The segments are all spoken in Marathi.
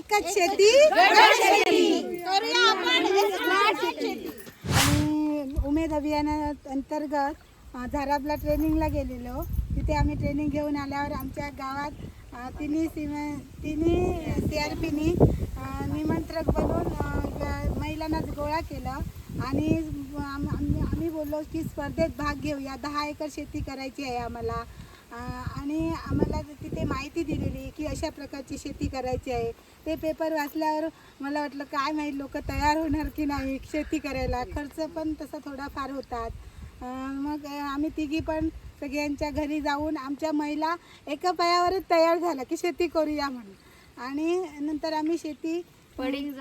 एकच शेती करूया आपण स्मार्ट शेती. आणि उमेद अभियानाअंतर्गत झाराबला ट्रेनिंगला गेलेलो. तिथे आम्ही ट्रेनिंग घेऊन आल्यावर आमच्या गावात तिन्ही CRPनी निमंत्रक बनवून महिलांना गोळा केलं आणि आम्ही बोललो की स्पर्धेत भाग घेऊया. 10 एकर शेती करायची आहे आम्हाला आणि आम्हाला तिथे माहिती दिलेली की अशा प्रकारची शेती करायची आहे. ते पेपर वाचल्यावर मला वाटलं काय माहीत लोक तयार होणार की नाही शेती करायला. खर्च पण तसा थोडाफार होतात. मग आम्ही तिघी पण सगळ्यांच्या घरी जाऊन आमच्या महिला एका पायावरच तयार झाल्या की शेती करूया म्हणून. आणि नंतर आम्ही शेती पडींग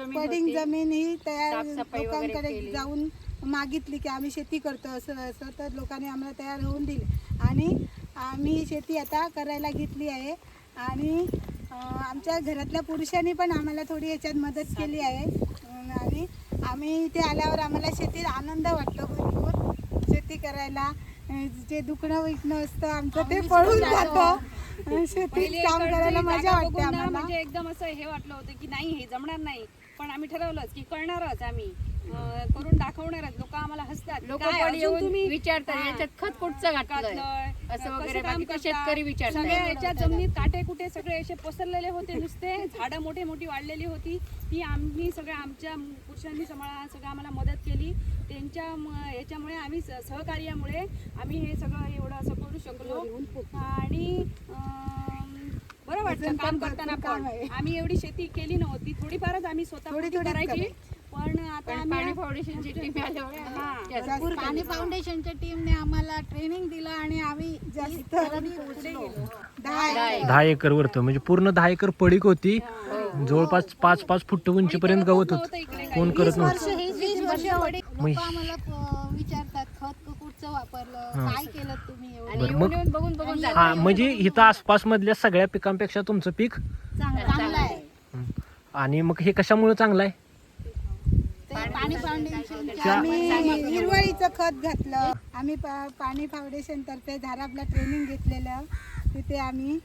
जमीन ही तयार लोकांकडे जाऊन मागितली की आम्ही शेती करतो असं तर लोकांनी आम्हाला तयार होऊन दिले आणि आम्ही ही शेती आता करायला घेतली आहे. आणि आमच्या घरातल्या पुरुषांनी पण आम्हाला थोडी याच्यात मदत केली आहे. आणि आम्ही इथे आल्यावर आम्हाला शेतीत आनंद वाटतो भरपूर. शेती करायला जे दुखणं विकणं असतं आमचं ते पळून जातं. शेतीत काम करायला मजा वाटते आम्हाला. म्हणजे एकदम असं हे वाटलं होतं की नाही हे जमणार नाही, पण आम्ही ठरवलंच की करणारच, आम्ही करून दाखवणारच. लोक आम्हाला हसतात, लोक तुम्ही विचारतात याच्यात खत कुठचं घातलंय असं वगैरे. बाकी शेतकरी विचारतात. सगळ्या याच्या जमिनीत काटे कुठे सगळे असे पसरलेले होते, नुसते झाडं मोठी मोठी वाढलेली होती. ती आम्ही सगळ्या आमच्या पुरुषांनी सगळं आम्हाला मदत केली. त्यांच्या याच्यामुळे आम्ही सहकार्यामुळे आम्ही हे सगळं एवढं असं करू शकलो. आणि बरं वाटतं काम करताना. पण आम्ही एवढी शेती केली नव्हती, थोडीफारच आम्ही स्वतः करायची. पण आता पाणी फाउंडेशनची टीम आल्यामुळे पाणी फाउंडेशनच्या टीमने आम्हाला ट्रेनिंग दिलं आणि आम्ही जास्त पुढे गेलो. 10 एकर वरतं म्हणजे पूर्ण 10 एकर पडीक होती. जवळपास 5-5 फूट उंचीपर्यंत गवत होत. कोण करत नव्हतं. 20 वर्ष लोक आम्हाला विचारतात खत कुठचं वापरलं, काय केलं तुम्ही एवढं. बघून हा म्हणजे इथं आसपास मधल्या सगळ्या पिकांपेक्षा तुमचं पीक चांगलं आहे. आणि मग हे कशामुळे चांगलं आहे? पाणी फाउंडेशन आम्ही हिरवळीचं खत घातलं. आम्ही पाणी फाउंडेशन तर्फे झाराबला ट्रेनिंग घेतलेलं. तिथे आम्ही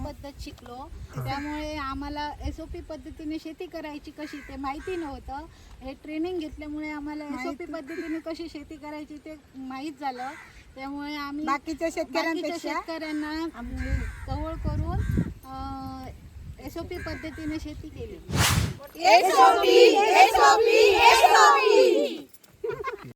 पद्धत शिकलो. त्यामुळे आम्हाला SOP पद्धतीने शेती करायची कशी ते माहिती नव्हतं. हे ट्रेनिंग घेतल्यामुळे आम्हाला SOP पद्धतीने कशी शेती करायची ते माहीत झालं. त्यामुळे आम्ही बाकीच्या शेतकऱ्यांना जवळ करून SOP पद्धतीने शेती केली.